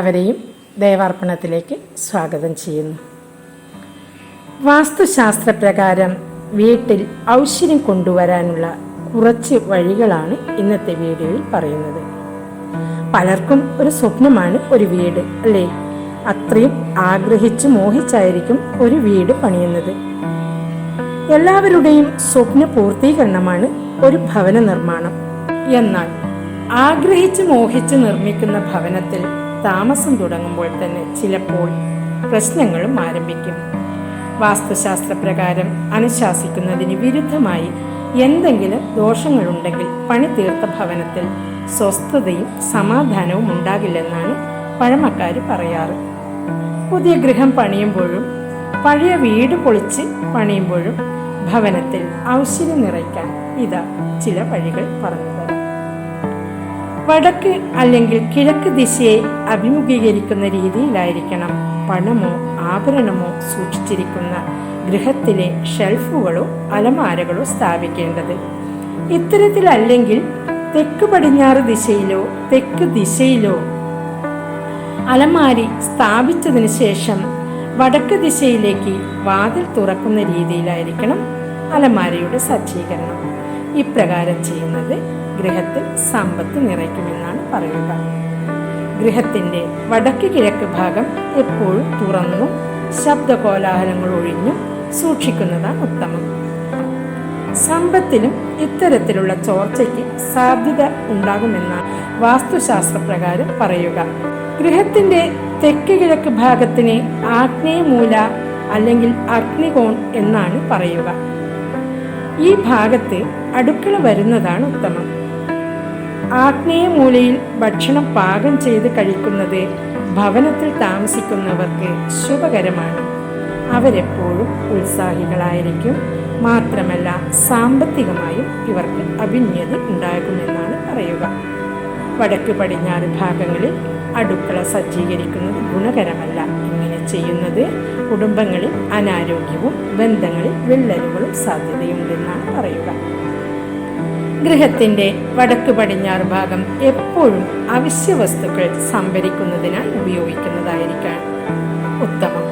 അവരെയും ദേവാർപ്പണത്തിലേക്ക് സ്വാഗതം ചെയ്യുന്നു. വാസ്തുശാസ്ത്രപ്രകാരം വീട്ടിൽ ഐശ്വര്യം കൊണ്ടുവരാനുള്ള കുറച്ച് വഴികളാണ് ഇന്നത്തെ വീഡിയോയിൽ പറയുന്നത്. പലർക്കും ഒരു സ്വപ്നമാണ് ഒരു വീട്, അല്ലേ? അത്രയും ആഗ്രഹിച്ച് മോഹിച്ചായിരിക്കും ഒരു വീട് പണിയുന്നത്. എല്ലാവരുടെയും സ്വപ്ന പൂർത്തീകരണമാണ് ഒരു ഭവന നിർമ്മാണം. എന്നാൽ ആഗ്രഹിച്ച് മോഹിച്ച് നിർമ്മിക്കുന്ന ഭവനത്തിൽ താമസം തുടങ്ങുമ്പോൾ തന്നെ ചിലപ്പോൾ പ്രശ്നങ്ങളും ആരംഭിക്കും. വാസ്തുശാസ്ത്രപ്രകാരം അനുശാസിക്കുന്നതിന് വിരുദ്ധമായി എന്തെങ്കിലും ദോഷങ്ങളുണ്ടെങ്കിൽ പണി തീർത്ത ഭവനത്തിൽ സ്വസ്ഥതയും സമാധാനവും ഉണ്ടാകില്ലെന്നാണ് പഴമക്കാർ പറയാറ്. പുതിയ ഗൃഹം പണിയുമ്പോഴും പഴയ വീട് പൊളിച്ച് പണിയുമ്പോഴും ഭവനത്തിൽ ഐശ്വര്യം നിറയ്ക്കാൻ ഇതാ ചില വഴികൾ പറഞ്ഞു തരാം. വടക്ക് അല്ലെങ്കിൽ കിഴക്ക് ദിശയെ അഭിമുഖീകരിക്കുന്ന രീതിയിലായിരിക്കണം പണമോ ആഭരണമോ സൂക്ഷിച്ചിരിക്കുന്ന ഗൃഹത്തിലെ ഷെൽഫുകളോ അലമാരകളോ സ്ഥാപിക്കേണ്ടത്. ഇത്തരത്തിലല്ലെങ്കിൽ തെക്ക് പടിഞ്ഞാറ് ദിശയിലോ തെക്ക് ദിശയിലോ അലമാരി സ്ഥാപിച്ചതിന് ശേഷം വടക്ക് ദിശയിലേക്ക് വാതിൽ തുറക്കുന്ന രീതിയിലായിരിക്കണം അലമാരയുടെ സജ്ജീകരണം. ഇപ്രകാരം ചെയ്യുന്നത് ഗൃഹത്തിൽ സമ്പത്ത് നിറയ്ക്കുമെന്നാണ് പറയുക. ഗൃഹത്തിന്റെ വടക്ക് കിഴക്ക് ഭാഗം എപ്പോഴും തുറന്നും ശബ്ദകോലാഹലങ്ങൾ ഒഴിഞ്ഞും സൂക്ഷിക്കുന്നതാണ് ഉത്തമം. സമ്പത്തിലും ഇത്തരത്തിലുള്ള ചോർച്ചയ്ക്ക് സാധ്യത ഉണ്ടാകുമെന്നാണ് വാസ്തുശാസ്ത്രപ്രകാരം പറയുക. ഗൃഹത്തിന്റെ തെക്ക് കിഴക്ക് ഭാഗത്തിന് ആഗ്നേയമൂല അല്ലെങ്കിൽ അഗ്നികോൺ എന്നാണ് പറയുക. ഈ ഭാഗത്ത് അടുക്കള വരുന്നതാണ് ഉത്തമം. ആഗ്നേയമൂലയിൽ ഭക്ഷണം പാകം ചെയ്ത് കഴിക്കുന്നത് ഭവനത്തിൽ താമസിക്കുന്നവർക്ക് ശുഭകരമാണ്. അവരെപ്പോഴും ഉത്സാഹികളായിരിക്കും. മാത്രമല്ല സാമ്പത്തികമായും ഇവർക്ക് അഭിന്യത ഉണ്ടാകുമെന്നാണ് പറയുക. വടക്ക് പടിഞ്ഞാറ് ഭാഗങ്ങളിൽ അടുക്കള സജ്ജീകരിക്കുന്നത് ഗുണകരമല്ല. ഇങ്ങനെ ചെയ്യുന്നത് കുടുംബങ്ങളിൽ അനാരോഗ്യവും ബന്ധങ്ങളിൽ വിള്ളലുകളും സാധ്യതയുണ്ടെന്നാണ് പറയുക. ഗൃഹത്തിന്റെ വടക്ക് പടിഞ്ഞാറ് ഭാഗം എപ്പോഴും അവശ്യ വസ്തുക്കൾ സംഭരിക്കുന്നതിനായി ഉപയോഗിക്കുന്നതായിരിക്കാൻ ഉത്തമം.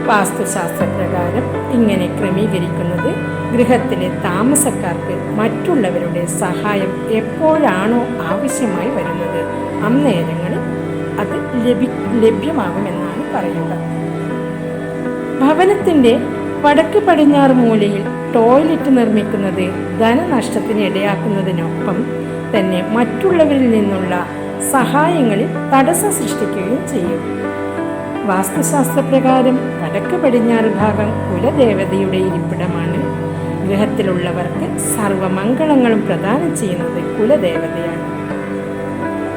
വാസ്തുശാസ്ത്രപ്രകാരം ഇങ്ങനെ ക്രമീകരിക്കുന്നത് ഗൃഹത്തിലെ താമസക്കാർക്ക് മറ്റുള്ളവരുടെ സഹായം എപ്പോഴാണോ ആവശ്യമായി വരുന്നത് അന്നേരങ്ങളിൽ അത് ലഭ്യമാകുമെന്നാണ് പറയുക. ഭവനത്തിന്റെ വടക്ക് പടിഞ്ഞാറ് മൂലയിൽ ടോയ്ലറ്റ് നിർമ്മിക്കുന്നത് ധനനഷ്ടത്തിന് ഇടയാക്കുന്നതിനൊപ്പം തന്നെ മറ്റുള്ളവരിൽ നിന്നുള്ള സഹായങ്ങളിൽ തടസ്സം സൃഷ്ടിക്കുകയും ചെയ്യും. വാസ്തുശാസ്ത്രപ്രകാരം വടക്ക് പടിഞ്ഞാറ് ഭാഗം കുലദേവതയുടെ ഇരിപ്പിടമാണ്. ഗൃഹത്തിലുള്ളവർക്ക് സർവമംഗളങ്ങളും പ്രദാനം ചെയ്യുന്നത് കുലദേവതയാണ്.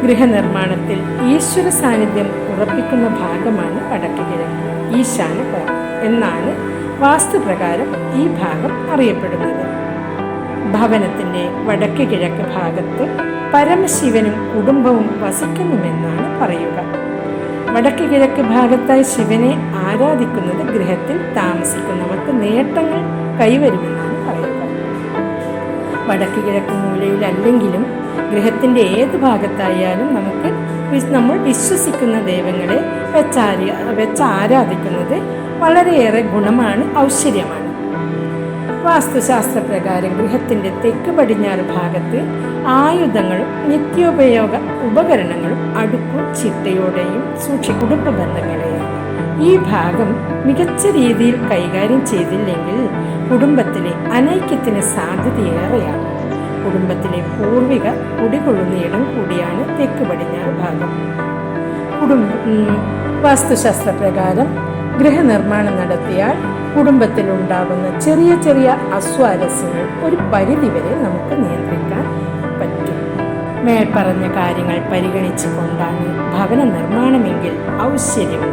ഗൃഹനിർമ്മാണത്തിൽ ഈശ്വര സാന്നിധ്യം ഉറപ്പിക്കുന്ന ഭാഗമാണ് വടക്ക് കിഴക്ക് ഈശാന കോൺ എന്നാണ് വാസ്തുപ്രകാരം ഈ ഭാഗം അറിയപ്പെടുന്നത്. ഭവനത്തിന്റെ വടക്ക് കിഴക്ക് ഭാഗത്ത് പരമശിവനും കുടുംബവും വസിക്കുന്നുമെന്നാണ് പറയുക. വടക്ക് കിഴക്ക് ഭാഗത്തായി ശിവനെ ആരാധിക്കുന്നത് ഗൃഹത്തിൽ താമസിക്കുന്നവർക്ക് നേട്ടങ്ങൾ കൈവരുമെന്നാണ് പറയുക. വടക്ക് കിഴക്ക് മൂലയിലല്ലെങ്കിലും ഗൃഹത്തിന്റെ ഏത് ഭാഗത്തായാലും നമ്മൾ വിശ്വസിക്കുന്ന ദൈവങ്ങളെ വെച്ച് ആരാധിക്കുന്നത് വളരെയേറെ ഗുണമാണ്, ഐശ്വര്യമാണ്. വാസ്തുശാസ്ത്രപ്രകാരം ഗൃഹത്തിന്റെ തെക്ക് പടിഞ്ഞാറ് ഭാഗത്ത് ആയുധങ്ങളും നിത്യോപയോഗ ഉപകരണങ്ങളും അടുക്കും ചിട്ടയോടെയും കുടുംബ ബന്ധങ്ങളെയും. ഈ ഭാഗം മികച്ച രീതിയിൽ കൈകാര്യം ചെയ്തില്ലെങ്കിൽ കുടുംബത്തിലെ അനൈക്യത്തിന് സാധ്യതയേറെയാണ്. കുടുംബത്തിലെ പൂർവികർ കുടികൊള്ളുന്ന ഇടം കൂടിയാണ് തെക്ക് പടിഞ്ഞാറ് ഭാഗം. വാസ്തുശാസ്ത്രപ്രകാരം ഗൃഹനിർമ്മാണം നടത്തിയാൽ കുടുംബത്തിലുണ്ടാകുന്ന ചെറിയ ചെറിയ അസ്വാരസ്യങ്ങൾ ഒരു പരിധിവരെ നമുക്ക് നിയന്ത്രിക്കാൻ പറ്റും. മേൽപ്പറഞ്ഞ കാര്യങ്ങൾ പരിഗണിച്ചുകൊണ്ടാണ് ഭവന നിർമ്മാണമെങ്കിൽ ഐശ്വര്യവും